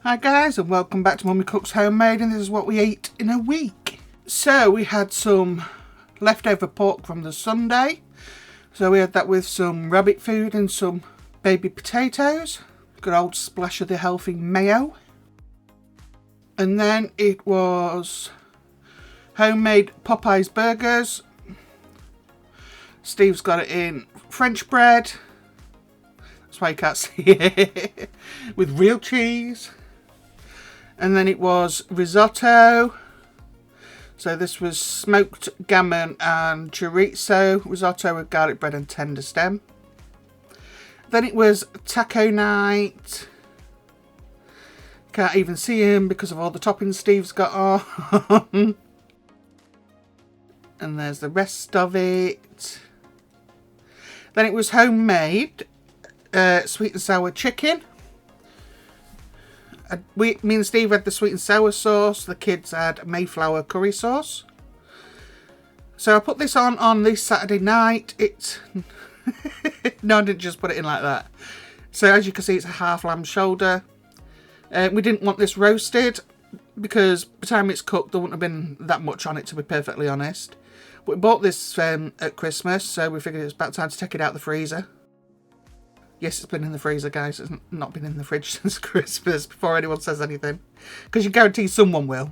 Hi guys, and welcome back to Mummy Cooks Homemade, and this is what we ate in a week. So we had some leftover pork from the Sunday. So we had that with some rabbit food and some baby potatoes. Good old splash of the healthy mayo. And then it was homemade Popeyes burgers. Steve's got it in French bread. That's why you can't see it. With real cheese. And then it was risotto. So this was smoked gammon and chorizo risotto with garlic bread and tender stem. Then it was taco night. Can't even see him because of all the toppings Steve's got on. And there's the rest of it. Then it was homemade sweet and sour chicken. Me and Steve had the sweet and sour sauce. The kids had Mayflower curry sauce. So I put this on this Saturday night. No, I didn't just put it in like that. So as you can see, it's a half lamb shoulder. We didn't want this roasted because by the time it's cooked, there wouldn't have been that much on it, to be perfectly honest. But we bought this at Christmas, so we figured it was about time to take it out the freezer. Yes, it's been in the freezer, guys. It's not been in the fridge since Christmas, before anyone says anything. Because you guarantee someone will.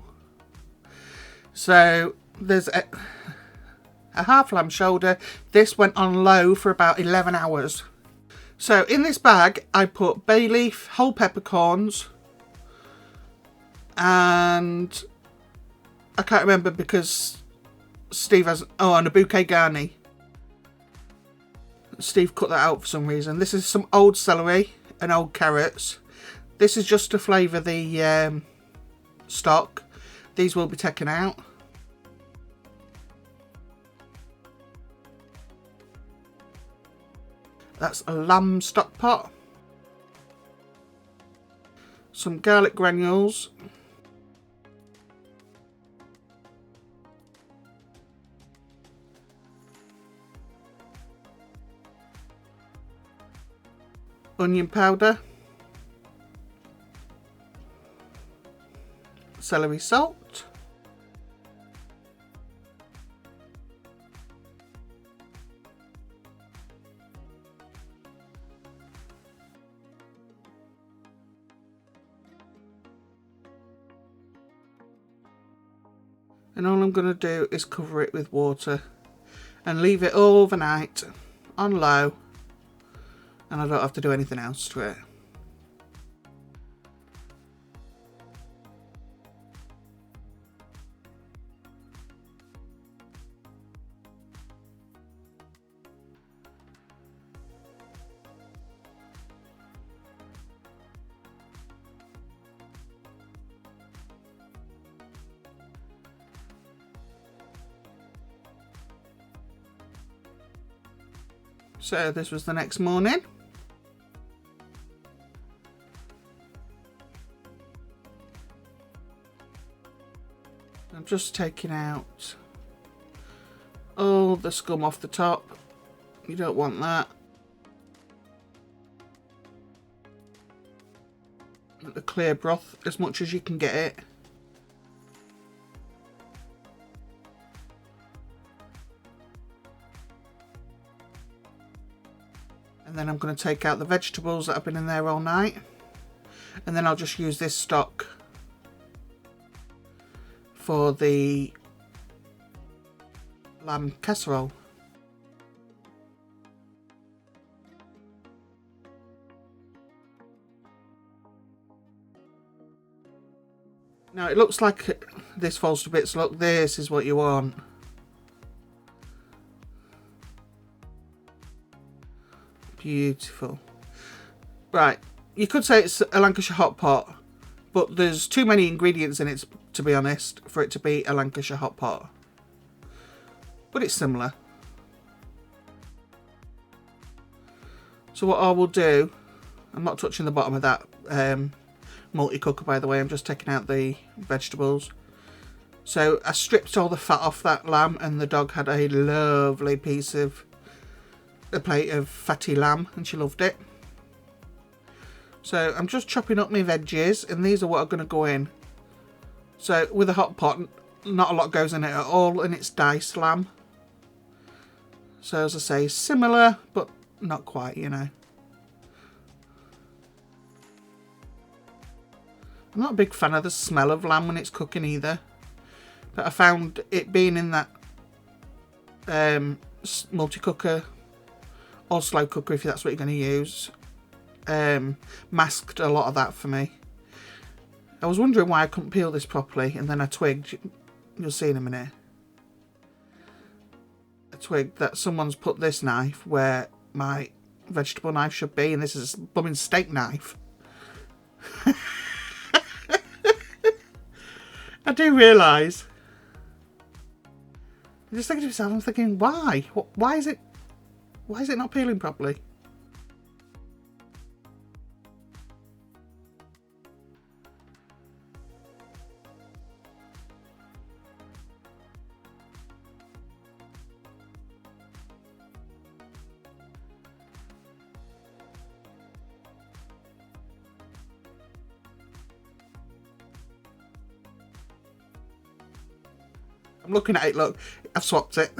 So, there's a half lamb shoulder. This went on low for about 11 hours. So, in this bag, I put bay leaf, whole peppercorns, and I can't remember because Steve has... Oh, and a bouquet garni. Steve cut that out for some reason. This is some old celery and old carrots. This is just to flavour the stock. These will be taken out. That's a lamb stock pot. Some garlic granules. Onion powder, celery salt, and all I'm going to do is cover it with water and leave it overnight on low. And I don't have to do anything else to it. So this was the next morning. I'm just taking out all the scum off the top. You don't want that. The clear broth as much as you can get it. And then I'm going to take out the vegetables that have been in there all night. And then I'll just use this stock for the lamb casserole. Now it looks like this falls to bits. Look, this is what you want. Beautiful. Right, you could say it's a Lancashire hot pot, but there's too many ingredients in it, to be honest, for it to be a Lancashire hot pot. But it's similar. So what I will do, I'm not touching the bottom of that multi-cooker, by the way. I'm just taking out the vegetables. So I stripped all the fat off that lamb, and the dog had a lovely piece of a plate of fatty lamb, and she loved it. So I'm just chopping up my veggies, and these are what are going to go in. So with a hot pot, not a lot goes in it at all, and it's diced lamb. So as I say, similar, but not quite, you know. I'm not a big fan of the smell of lamb when it's cooking either. But I found it being in that multi-cooker or slow cooker, if that's what you're going to use, masked a lot of that for me. I was wondering why I couldn't peel this properly, and then I twigged, you'll see in a minute, I twigged that someone's put this knife where my vegetable knife should be, and this is a blooming steak knife. I do realise. I'm just thinking to myself, I'm thinking, why? Why is it not peeling properly? I'm looking at it, look, I've swapped it.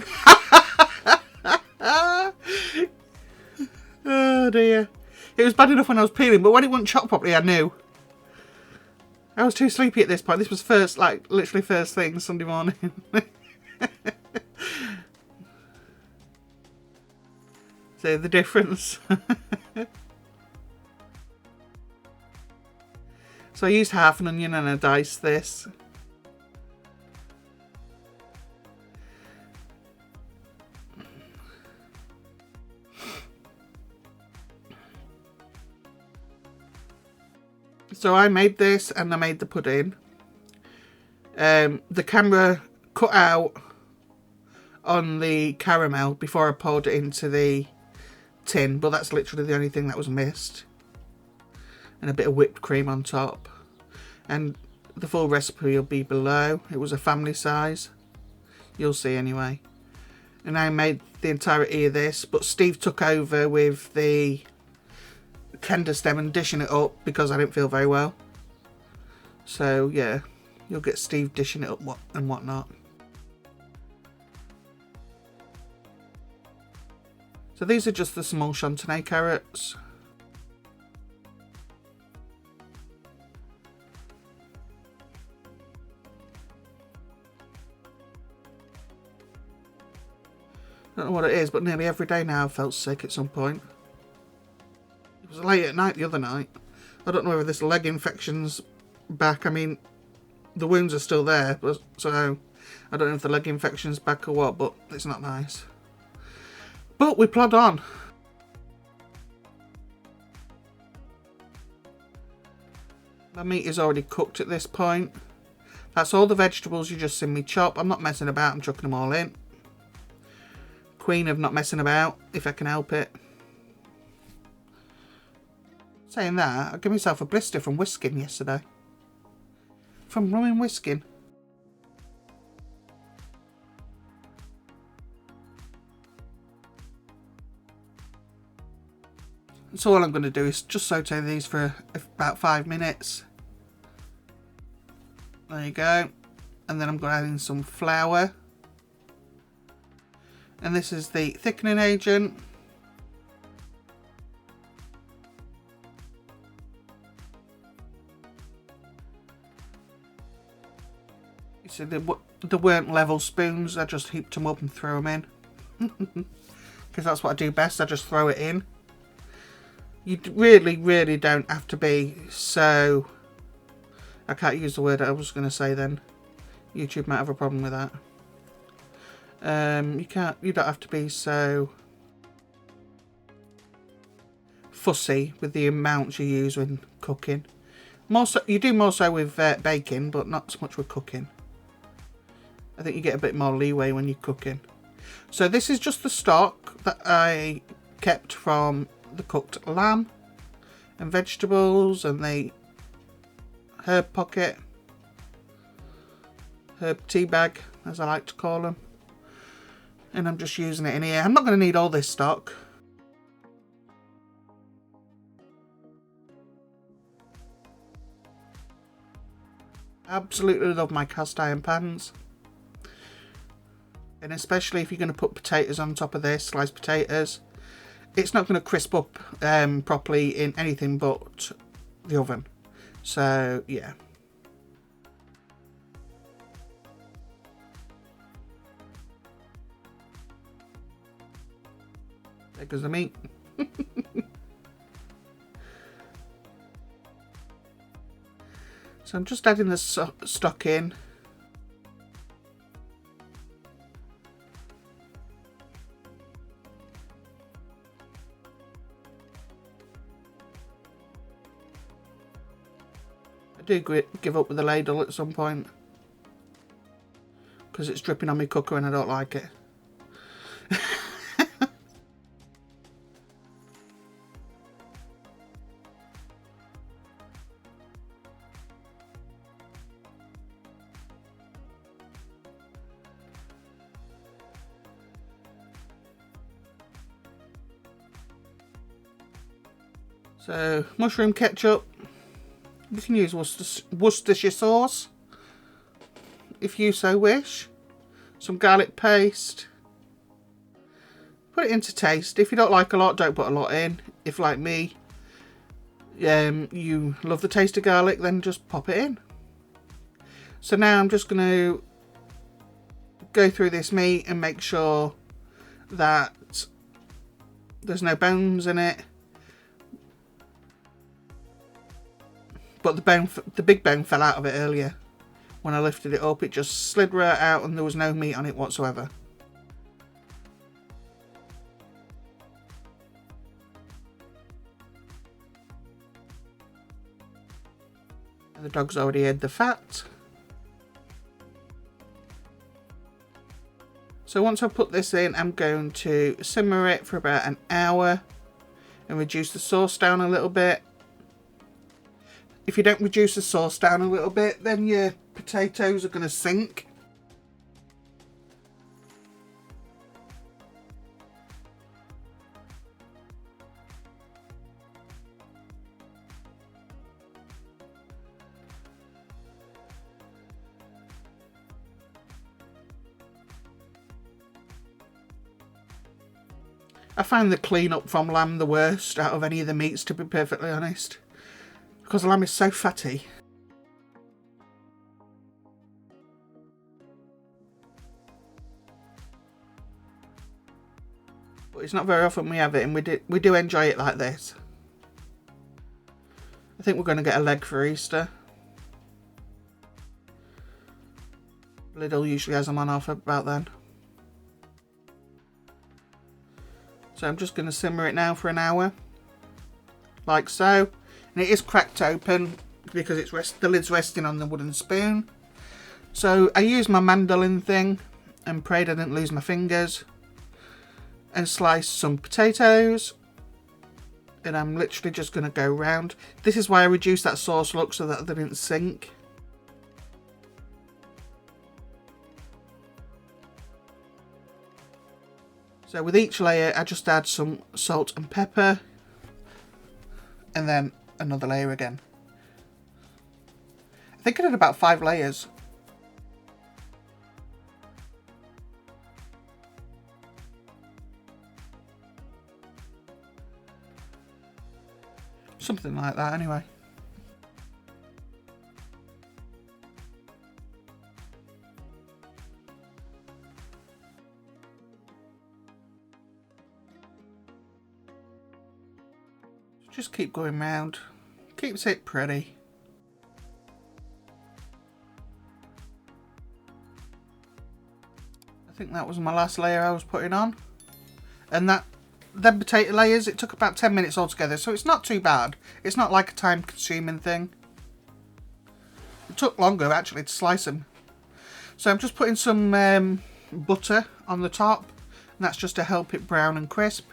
Oh dear. It was bad enough when I was peeling, but when it wouldn't chop properly, I knew. I was too sleepy at this point. This was first, like, literally first thing Sunday morning. See the difference? So I used half an onion and I diced this. So I made this and I made the pudding. The camera cut out on the caramel before I poured it into the tin, but that's literally the only thing that was missed. And a bit of whipped cream on top. And the full recipe will be below. It was a family size. You'll see anyway. And I made the entirety of this, but Steve took over with the condensed and dishing it up because I didn't feel very well. So yeah, you'll get Steve dishing it up and whatnot. So these are just the small chantenay carrots. I don't know what it is, but nearly every day now I've felt sick at some point. It was late at night the other night. I don't know whether this leg infection's back. I mean, the wounds are still there, but so I don't know if the leg infection's back or what, but it's not nice. But we plod on. My meat is already cooked at this point. That's all the vegetables you just seen me chop. I'm not messing about, I'm chucking them all in. Queen of not messing about, if I can help it. Saying that, I gave myself a blister from whisking yesterday. From running whisking. So all I'm going to do is just saute these for about 5 minutes. There you go. And then I'm going to add in some flour. And this is the thickening agent. You see, they weren't level spoons. I just heaped them up and threw them in. Because that's what I do best. I just throw it in. You really, really don't have to be so... I can't use the word I was going to say then. YouTube might have a problem with that. You don't have to be so fussy with the amounts you use when cooking. You do more so with baking, but not so much with cooking. I think you get a bit more leeway when you're cooking. So this is just the stock that I kept from the cooked lamb and vegetables and the herb pocket, herb tea bag, as I like to call them. And I'm just using it in here. I'm not going to need all this stock. Absolutely love my cast iron pans. And especially if you're going to put potatoes on top of this, sliced potatoes, it's not going to crisp up properly in anything but the oven. So yeah. There goes the meat. So I'm just adding the stock in. I do give up with the ladle at some point because it's dripping on my cooker and I don't like it. So mushroom ketchup. You can use Worcestershire sauce if you so wish. Some garlic paste. Put it into taste. If you don't like a lot, don't put a lot in. If, like me, you love the taste of garlic, then just pop it in. So now I'm just going to go through this meat and make sure that there's no bones in it. But the big bone fell out of it earlier. When I lifted it up, it just slid right out and there was no meat on it whatsoever. And the dog's already had the fat. So once I put this in, I'm going to simmer it for about an hour and reduce the sauce down a little bit. If you don't reduce the sauce down a little bit, then your potatoes are going to sink. I find the clean up from lamb the worst out of any of the meats, to be perfectly honest. Because lamb is so fatty. But it's not very often we have it, and we do enjoy it like this. I think we're going to get a leg for Easter. Lidl usually has them on offer about then. So I'm just going to simmer it now for an hour. Like so. And it is cracked open because the lid's resting on the wooden spoon. So I used my mandolin thing and prayed I didn't lose my fingers. And sliced some potatoes. And I'm literally just going to go round. This is why I reduced that sauce look so that they didn't sink. So with each layer I just add some salt and pepper. And then another layer again. I think I did about 5 layers. Something like that anyway. Just keep going round. Keeps it pretty. I think that was my last layer I was putting on. And them potato layers, it took about 10 minutes altogether, so it's not too bad. It's not like a time consuming thing. It took longer actually to slice them. So I'm just putting some butter on the top, and that's just to help it brown and crisp.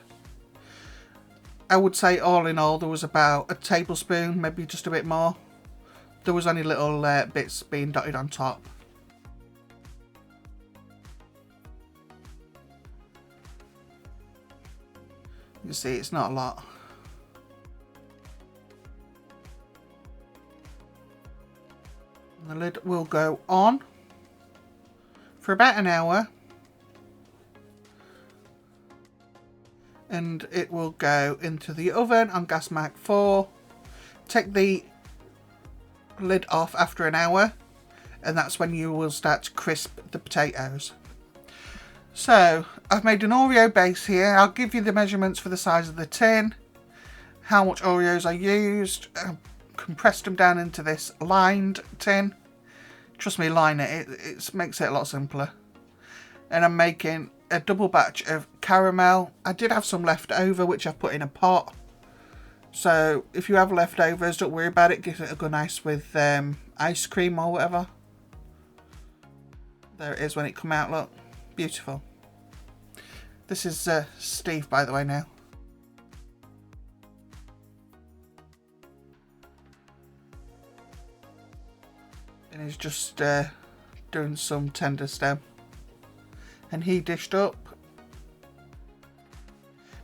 I would say all in all there was about a tablespoon, maybe just a bit more. There was only little bits being dotted on top. You see, it's not a lot. The lid will go on for about an hour. And it will go into the oven on gas mark 4. Take the lid off after an hour, and that's when you will start to crisp the potatoes. So I've made an Oreo base here. I'll give you the measurements for the size of the tin, how much Oreos I used. Compressed them down into this lined tin. Trust me, line it makes it a lot simpler. And I'm making a double batch of caramel. I did have some left over, which I've put in a pot. So if you have leftovers, don't worry about it. Give it a go nice with ice cream or whatever. There it is when it come out. Look, beautiful. This is Steve, by the way, now. And he's just doing some tender stem. And he dished up.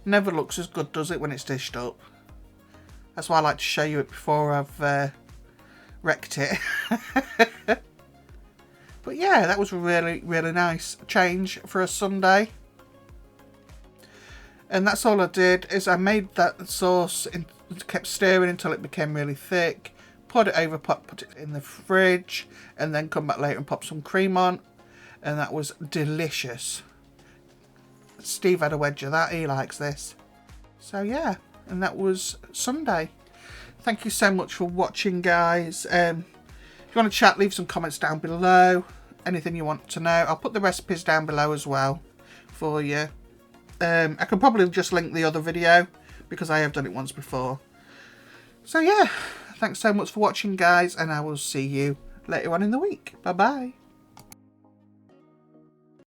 Never looks as good, does it, when it's dished up? That's why I like to show you it before I've wrecked it. But yeah, that was really, really nice change for a Sunday. And that's all I did, is I made that sauce, and kept stirring until it became really thick. Poured it over, put it in the fridge, and then come back later and pop some cream on. And that was delicious. Steve had a wedge of that. He likes this. So yeah, and that was Sunday. Thank you so much for watching, guys. If you want to chat, leave some comments down below. Anything you want to know. I'll put the recipes down below as well for you. I could probably just link the other video because I have done it once before. So yeah, thanks so much for watching, guys, and I will see you later on in the week. Bye bye.